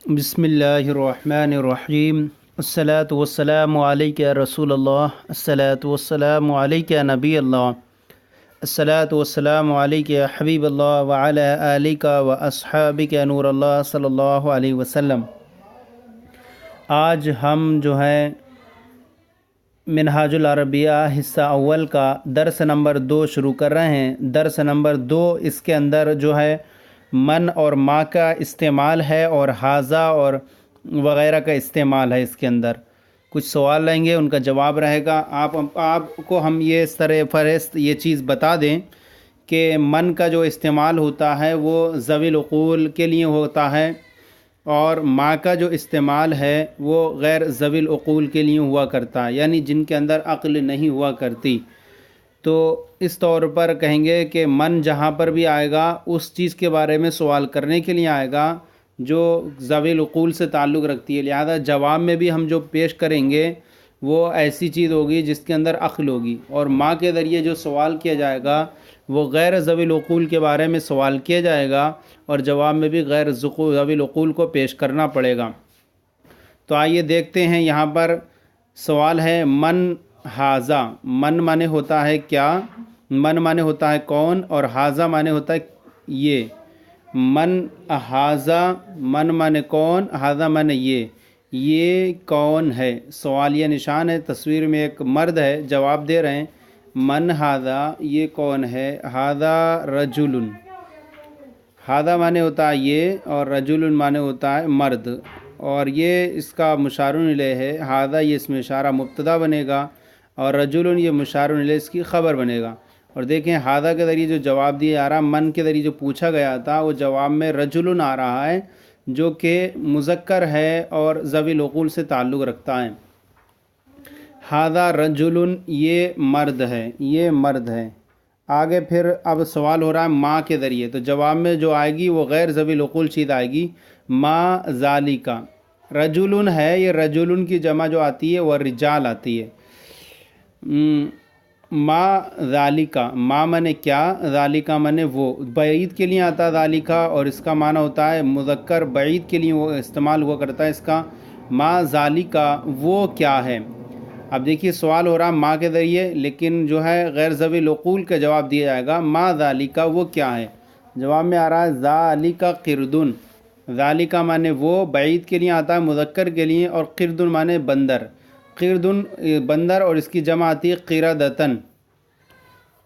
بسم اللہ الرحمن الرحیم الصلاۃ والسلام علیک یا رسول اللہ الصلاۃ والسلام علیک یا نبی اللہ الصلاۃ والسلام علیک یا حبیب اللہ وعلی آلک و اصحابک یا نور اللہ صلی اللہ علیہ وسلم۔ آج ہم جو ہے منہاج العربیہ حصہ اول کا درس نمبر 2 شروع کر رہے ہیں۔ درس نمبر 2 اس کے اندر جو ہے من اور ما کا استعمال ہے اور حاذا اور وغیرہ کا استعمال ہے۔ اس کے اندر کچھ سوال رہیں گے، ان کا جواب رہے گا۔ آپ کو ہم یہ سر فہرست یہ چیز بتا دیں کہ من کا جو استعمال ہوتا ہے وہ ذوی العقول کے لیے ہوتا ہے، اور ما کا جو استعمال ہے وہ غیر ذوی العقول کے لیے ہوا کرتا ہے، یعنی جن کے اندر عقل نہیں ہوا کرتی۔ تو اس طور پر کہیں گے کہ من جہاں پر بھی آئے گا اس چیز کے بارے میں سوال کرنے کے لیے آئے گا جو ذوی العقول سے تعلق رکھتی ہے، لہذا جواب میں بھی ہم جو پیش کریں گے وہ ایسی چیز ہوگی جس کے اندر عقل ہوگی، اور ما کے ذریعے جو سوال کیا جائے گا وہ غیر ذوی العقول کے بارے میں سوال کیا جائے گا، اور جواب میں بھی غیر ذوی العقول کو پیش کرنا پڑے گا۔ تو آئیے دیکھتے ہیں، یہاں پر سوال ہے من حاذا۔ من مانے ہوتا ہے کیا، من مانے ہوتا ہے کون، اور حاذا مانے ہوتا ہے یہ۔ من حاذا، من مانے کون، حاذا مانے یہ کون ہے؟ سوالیہ نشان ہے، تصویر میں ایک مرد ہے، جواب دے رہے ہیں من حاذا، یہ کون ہے؟ حاذا رجل، حاذا مانے ہوتا ہے یہ، اور رجل مانے ہوتا ہے مرد، اور یہ اس کا مشار الیہ ہے۔ حاذا یہ اس میں اشارہ مبتدا بنے گا، اور رجل یہ مشار الیہ اس کی خبر بنے گا۔ اور دیکھیں حاذا کے ذریعے جو جواب دیا جا رہا، من کے ذریعے جو پوچھا گیا تھا وہ جواب میں رجل آ رہا ہے، جو کہ مذکر ہے اور ذوی العقول سے تعلق رکھتا ہے۔ حاذا رجل، یہ مرد ہے، یہ مرد ہے۔ آگے پھر اب سوال ہو رہا ہے ما کے ذریعے، تو جواب میں جو آئے گی وہ غیر ذوی العقول چیز آئے گی، ما ذالکا۔ رجل ہے، یہ رجل کی جمع جو آتی ہے وہ رجال آتی ہے۔ ما ذالکا، ما مانے کیا، ذالکا مانے وہ، بعید کے لیے آتا ہے ذالکا، اور اس کا معنی ہوتا ہے مذکر، بعید کے لیے وہ استعمال ہوا کرتا ہے اس کا۔ ما ذالکا، وہ کیا ہے؟ اب دیکھیے سوال ہو رہا ما کے ذریعے، لیکن جو ہے غیر ذوی العقول کا جواب دیا جائے گا، ما ذالکا، وہ کیا ہے؟ جواب میں آ رہا ہے ذالکا قردن۔ ذالکا مانے وہ، بعید کے لیے آتا ہے مذکر کے لیے، اور قردن مانے بندر۔ قردن بندر، اور اس کی جمع آتی ہے قردتن۔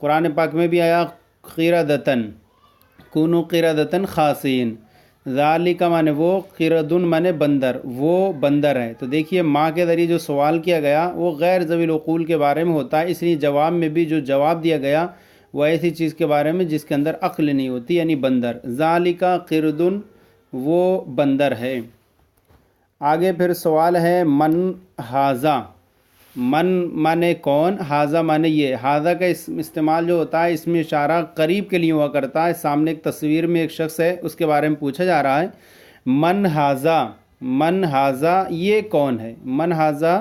قرآن پاک میں بھی آیا قردتن، کونوا قردتن خاسئین۔ ذالک مانے وہ، قردن مانے بندر، وہ بندر ہے۔ تو دیکھیے ماں کے ذریعے جو سوال کیا گیا وہ غیر ذوی العقول کے بارے میں ہوتا ہے، اس لیے جواب میں بھی جو جواب دیا گیا وہ ایسی چیز کے بارے میں جس کے اندر عقل نہیں ہوتی، یعنی بندر۔ ذالک قردن، وہ بندر ہے۔ آگے پھر سوال ہے من حاذا۔ من مانے کون، حاذا مانے یہ۔ حاذا کا استعمال جو ہوتا ہے اس میں اشارہ قریب کے لیے ہوا کرتا ہے۔ سامنے ایک تصویر میں ایک شخص ہے، اس کے بارے میں پوچھا جا رہا ہے من حاذا، من حاذا یہ کون ہے، من حاذا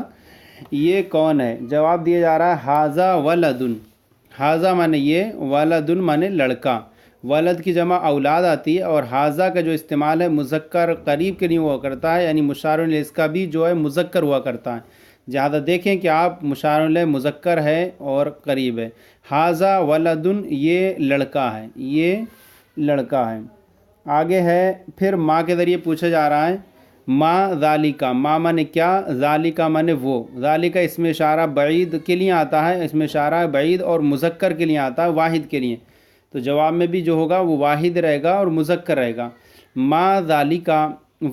یہ کون ہے؟ جواب دیا جا رہا ہے حاذا ولدن۔ حاذا مانے یہ، ولدن مانے لڑکا۔ ولد کی جمع اولاد آتی ہے، اور حاذا کا جو استعمال ہے مذکر قریب کے لیے ہوا کرتا ہے، یعنی مشار الیہ اس کا بھی جو ہے مذکر ہوا کرتا ہے۔ زیادہ دیکھیں کہ آپ مشار الیہ مذکر ہے اور قریب ہے۔ حاذا ولدن، یہ لڑکا ہے، یہ لڑکا ہے۔ آگے ہے پھر ما کے ذریعے پوچھا جا رہا ہے ما ذالکا۔ ما مانے کیا، ذالکا مانے وہ۔ ذالکا اس میں اشارہ بعید کے لیے آتا ہے، اس میں اشارہ بعید اور مذکر کے لیے آتا ہے، واحد کے لیے۔ تو جواب میں بھی جو ہوگا وہ واحد رہے گا اور مذکر رہے گا۔ ما ذالکا،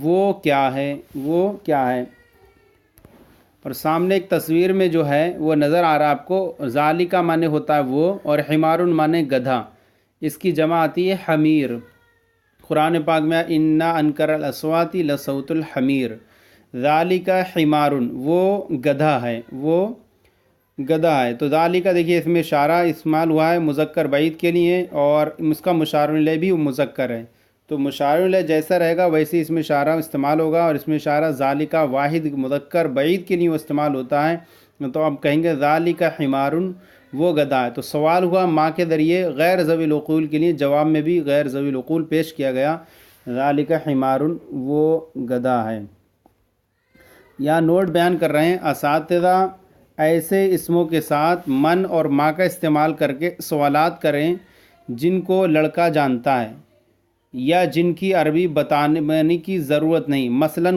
وہ کیا ہے، وہ کیا ہے؟ اور سامنے ایک تصویر میں جو ہے وہ نظر آ رہا ہے آپ کو، ذالکا مانے ہوتا ہے وہ، اور حمارن مانے گدھا، اس کی جمع آتی ہے حمیر۔ قرآن پاک میں انا انکر الاصوات لصوت الحمیر۔ ذالکا حمارن، وہ گدھا ہے، وہ گدھا ہے۔ تو ذالکا دیکھیے اس میں اشارہ استعمال ہوا ہے مذکر بعید کے لیے، اور اس کا مشار الیہ بھی مذکر ہے، تو مشار الیہ جیسا رہے گا ویسے اس میں اشارہ استعمال ہوگا، اور اس میں اشارہ ذالکا واحد مذکر بعید کے لیے وہ استعمال ہوتا ہے۔ تو اب کہیں گے ذالکا حمارن، وہ گدھا ہے۔ تو سوال ہوا ما کے ذریعے غیر ذوی العقول کے لیے، جواب میں بھی غیر ذوی العقول پیش کیا گیا۔ ذالک حمارن وہ گدھا ہے۔ یا نوٹ بیان کر رہے ہیں اساتذہ ایسے اسموں کے ساتھ من اور ما کا استعمال کر کے سوالات کریں جن کو لڑکا جانتا ہے یا جن کی عربی بتانے کی ضرورت نہیں۔ مثلا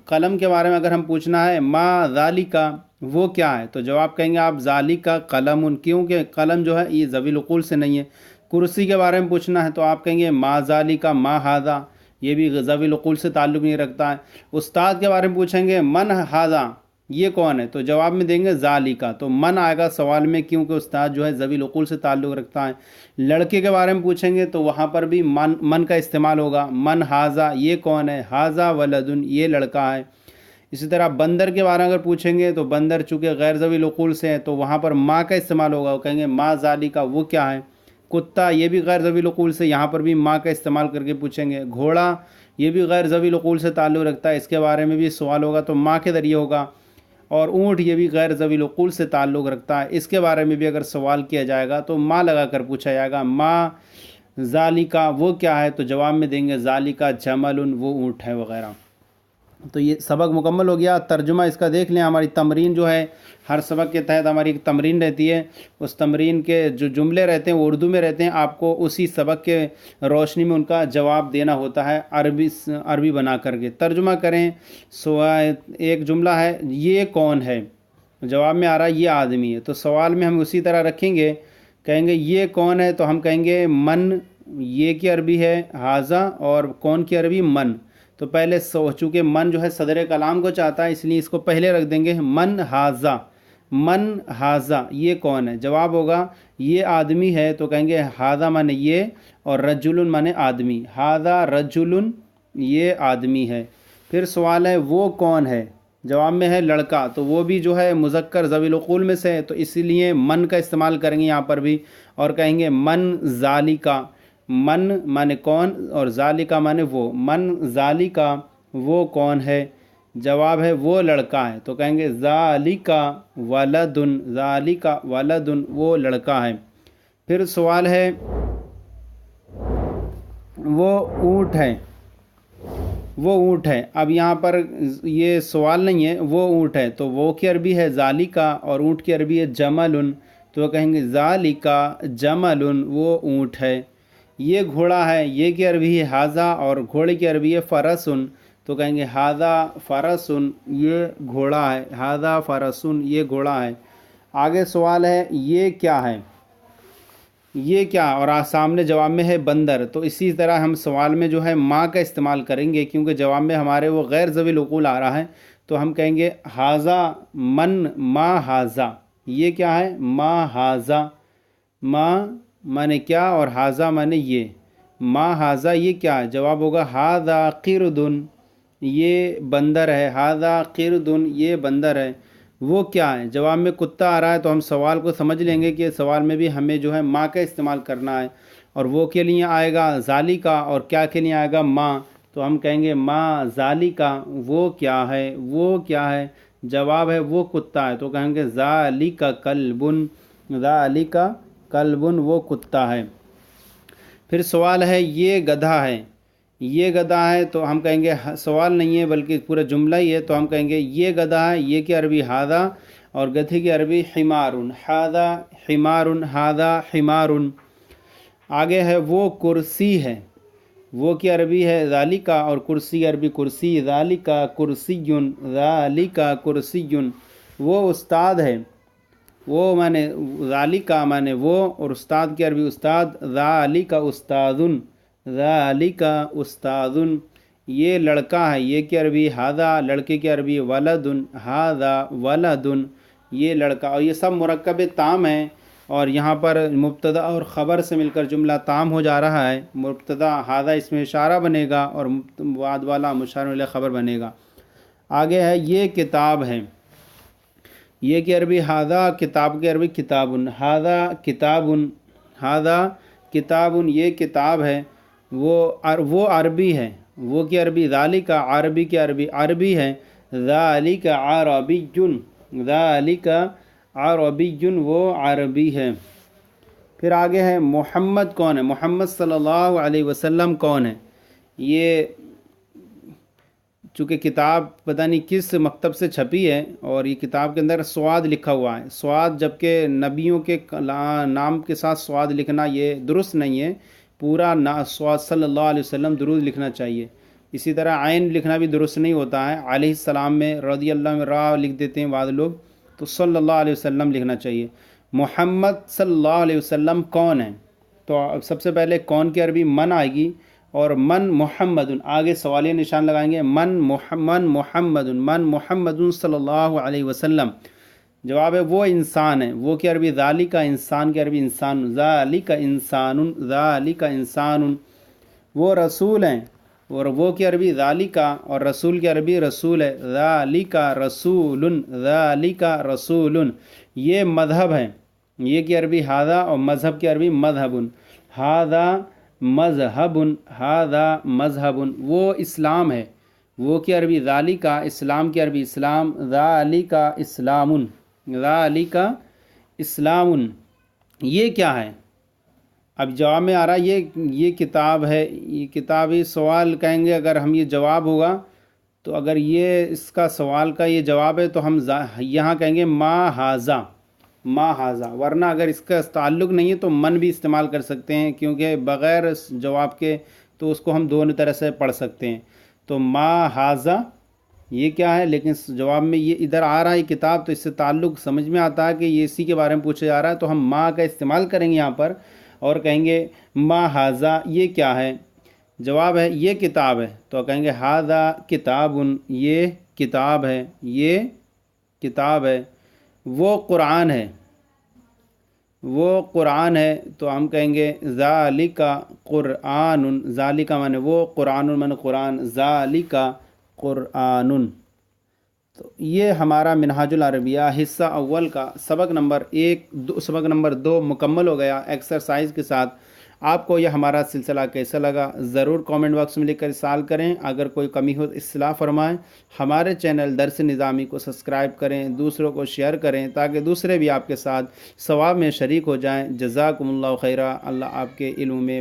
قلم کے بارے میں اگر ہم پوچھنا ہے ما ذالکا وہ کیا ہے، تو جواب کہیں گے آپ ذالکا قلم، کیونکہ قلم جو ہے یہ ذوی العقول سے نہیں ہے۔ کرسی کے بارے میں پوچھنا ہے تو آپ کہیں گے ما ذالکا ما ھذا، یہ بھی ذوی العقول سے تعلق نہیں رکھتا ہے۔ استاد کے بارے میں پوچھیں گے من ھذا یہ کون ہے، تو جواب میں دیں گے ذالکا، تو من آئے گا سوال میں کیونکہ استاد جو ہے ذوی العقول سے تعلق رکھتا ہے۔ لڑکے کے بارے میں پوچھیں گے تو وہاں پر بھی من کا استعمال ہوگا، من ھذا یہ کون ہے، ھذا ولدن یہ لڑکا ہے۔ اسی طرح بندر کے بارے میں اگر پوچھیں گے تو بندر چونکہ غیر ذوی العقول سے ہے تو وہاں پر ما کا استعمال ہوگا، وہ کہیں گے ما ذالکا وہ کیا ہے۔ کتا یہ بھی غیر ذوی العقول سے، یہاں پر بھی ما کا استعمال کر کے پوچھیں گے۔ گھوڑا یہ بھی غیر ذوی العقول سے تعلق رکھتا ہے، اس کے بارے میں بھی سوال ہوگا تو ما کے ذریعے ہوگا۔ اور اونٹ یہ بھی غیر ذوی العقول سے تعلق رکھتا ہے، اس کے بارے میں بھی اگر سوال کیا جائے گا تو ما لگا کر پوچھا جائے گا، ما ذالکا وہ کیا ہے، تو جواب میں دیں گے ذالکا جمل وہ اونٹ ہے وغیرہ۔ تو یہ سبق مکمل ہو گیا۔ ترجمہ اس کا دیکھ لیں، ہماری تمرین جو ہے ہر سبق کے تحت ہماری ایک تمرین رہتی ہے، اس تمرین کے جو جملے رہتے ہیں وہ اردو میں رہتے ہیں، آپ کو اسی سبق کے روشنی میں ان کا جواب دینا ہوتا ہے عربی بنا کر کے۔ ترجمہ کریں، ایک جملہ ہے یہ کون ہے، جواب میں آ رہا ہے یہ آدمی ہے، تو سوال میں ہم اسی طرح رکھیں گے، کہیں گے یہ کون ہے تو ہم کہیں گے من، یہ کی عربی ہے ھذا اور کون کی عربی من۔ تو پہلے چونکہ من جو ہے صدر کلام کو چاہتا ہے اس لیے اس کو پہلے رکھ دیں گے من ھذا، من ھذا یہ کون ہے، جواب ہوگا یہ آدمی ہے تو کہیں گے ھذا مانے یہ اور رجل مانے آدمی، ھذا رجل یہ آدمی ہے۔ پھر سوال ہے وہ کون ہے، جواب میں ہے لڑکا، تو وہ بھی جو ہے مذکر ذوی العقول میں سے ہے تو اسی لیے من کا استعمال کریں گے یہاں پر بھی اور کہیں گے من ذالکا، من مانے کون اور ذالکا مانے وہ، من ذالکا وہ کون ہے، جواب ہے وہ لڑکا ہے تو کہیں گے ذالکا ولدن، ذالکا ولدن وہ لڑکا ہے۔ پھر سوال ہے وہ اونٹ ہے، وہ اونٹ ہے، اب یہاں پر یہ سوال نہیں ہے، وہ اونٹ ہے تو وہ کی عربی ہے ذالکا اور اونٹ کی عربی ہے جمل، تو کہیں گے ذالکا جمل وہ اونٹ ہے۔ یہ گھوڑا ہے، یہ کی عربی ہے ھذا اور گھوڑے کی عربی ہے فرسن، تو کہیں گے ھذا فرسن یہ گھوڑا ہے، ھذا فرسن یہ گھوڑا ہے۔ آگے سوال ہے یہ کیا ہے، یہ کیا، اور سامنے جواب میں ہے بندر، تو اسی طرح ہم سوال میں جو ہے ما کا استعمال کریں گے کیونکہ جواب میں ہمارے وہ غیر ذوی العقول آ رہا ہے تو ہم کہیں گے ھذا من ما ھذا، یہ کیا ہے ما ھذا، ما مانے کیا اور ھذا مانے یہ، ما ھذا یہ کیا ہے، جواب ہوگا ھذا قرد یہ بندر ہے، ھذا قرد یہ بندر ہے۔ وہ کیا ہے، جواب میں کتا آ رہا ہے تو ہم سوال کو سمجھ لیں گے کہ سوال میں بھی ہمیں جو ہے ما کا استعمال کرنا ہے اور وہ کے لیے آئے گا ذالکا اور کیا کے لیے آئے گا ما، تو ہم کہیں گے ما ذالکا وہ کیا ہے، وہ کیا ہے، جواب ہے وہ کتا ہے تو کہیں گے ذالکا کلب، ذالکا کلب وہ کتا ہے۔ پھر سوال ہے یہ گدھا ہے، یہ گدھا ہے تو ہم کہیں گے سوال نہیں ہے بلکہ پورا جملہ ہی ہے تو ہم کہیں گے یہ گدھا ہے، یہ کی عربی ھذا اور گدھے کی عربی حمار، ھذا حمار ھذا حمار۔ آگے ہے وہ کرسی ہے، وہ کی عربی ہے ذالکا اور کرسی عربی کرسی، ذالکا کرسی، ذالکا کرسی۔ وہ استاد ہے، وہ مانے ذالکا مانے وہ اور استاد کی عربی استاد، ذالکا استاذ، ذالکا استاذ۔ یہ لڑکا ہے، یہ کی عربی ھذا، لڑکے کی عربی ولد، ھذا ولد یہ لڑکا، اور یہ سب مرکب تام ہیں اور یہاں پر مبتدا اور خبر سے مل کر جملہ تام ہو جا رہا ہے۔ مبتدا ھذا اس میں اشارہ بنے گا اور بعد والا مشار الیہ خبر بنے گا۔ آگے ہے یہ کتاب ہے، یہ کی عربی ھذا، کتاب کی عربی کتاب، ھذا کتاب، ھذا کتاب یہ کتاب ہے، وہ عربی ہے، وہ کی عربی ذالکا، عربی کی عربی عربی ہے، ذالکا عربی، ذالکا عربی وہ عربی ہے۔ پھر آگے ہے محمد کون ہے، محمد صلی اللہ علیہ وسلم کون ہے، یہ چونکہ کتاب پتہ نہیں کس مکتب سے چھپی ہے، اور یہ کتاب کے اندر سواد لکھا ہوا ہے، سواد، جبکہ نبیوں کے نام کے ساتھ سواد لکھنا یہ درست نہیں ہے، پورا سواد صلی اللہ علیہ وسلم درود لکھنا چاہیے۔ اسی طرح عین لکھنا بھی درست نہیں ہوتا ہے، علیہ السلام میں رضی اللہ میں را لکھ دیتے ہیں بعض لوگ، تو صلی اللہ علیہ وسلم لکھنا چاہیے۔ محمد صلی اللہ علیہ وسلم کون ہیں؟ تو سب سے پہلے کون کی عربی من آئے گی، اور من محمد، آگے سوالیہ نشان لگائیں گے، من محمد صلی اللہ علیہ وسلم۔ جواب ہے وہ انسان ہے، وہ کی عربی ذالک، انسان کی عربی انسان، ذالک انسان، ذالک انسان۔ وہ رسول ہیں، اور وہ کی عربی ذالک، اور رسول کی عربی رسول ہے، ذالک رسول، ذالک رسول۔ یہ مذہب ہے، یہ کی عربی ھذا، اور مذہب کی عربی مذہب، ھذا مذہب، ھذا مذہب۔ وہ اسلام ہے، وہ کی عربی ذالک، اسلام کی عربی اسلام، ذالک اسلام، ذالک اسلام۔ یہ کیا ہے؟ اب جواب میں آ رہا ہے یہ کتاب ہے، یہ کتابی سوال کہیں گے اگر ہم، یہ جواب ہوگا تو اگر یہ اس کا سوال کا یہ جواب ہے تو ہم یہاں کہیں گے ما ھذا، ما ھذا، ورنہ اگر اس کا تعلق نہیں ہے تو من بھی استعمال کر سکتے ہیں، کیونکہ بغیر جواب کے تو اس کو ہم دونوں طرح سے پڑھ سکتے ہیں۔ تو ما ھذا یہ کیا ہے، لیکن جواب میں یہ ادھر آ رہا ہے کتاب، تو اس سے تعلق سمجھ میں آتا ہے کہ یہ اسی کے بارے میں پوچھا جا رہا ہے، تو ہم ما کا استعمال کریں گے یہاں پر اور کہیں گے ما ھذا یہ کیا ہے؟ جواب ہے یہ کتاب ہے، تو کہیں گے ھذا کتاب، یہ کتاب ہے، یہ کتاب ہے۔ وہ قرآن ہے، وہ قرآن ہے، تو ہم کہیں گے ذالک قرآن، ذالک مانے وہ، قرآن مانے قرآن، ذالک قرآن۔ تو یہ ہمارا منہاج العربیہ حصہ اول کا سبق نمبر 2 مکمل ہو گیا ایکسرسائز کے ساتھ۔ آپ کو یہ ہمارا سلسلہ کیسا لگا ضرور کامنٹ باکس میں لکھ کر ارسال کریں، اگر کوئی کمی ہو اصلاح فرمائیں۔ ہمارے چینل درس نظامی کو سبسکرائب کریں، دوسروں کو شیئر کریں تاکہ دوسرے بھی آپ کے ساتھ ثواب میں شریک ہو جائیں۔ جزاکم اللہ خیرہ، اللہ آپ کے علم میں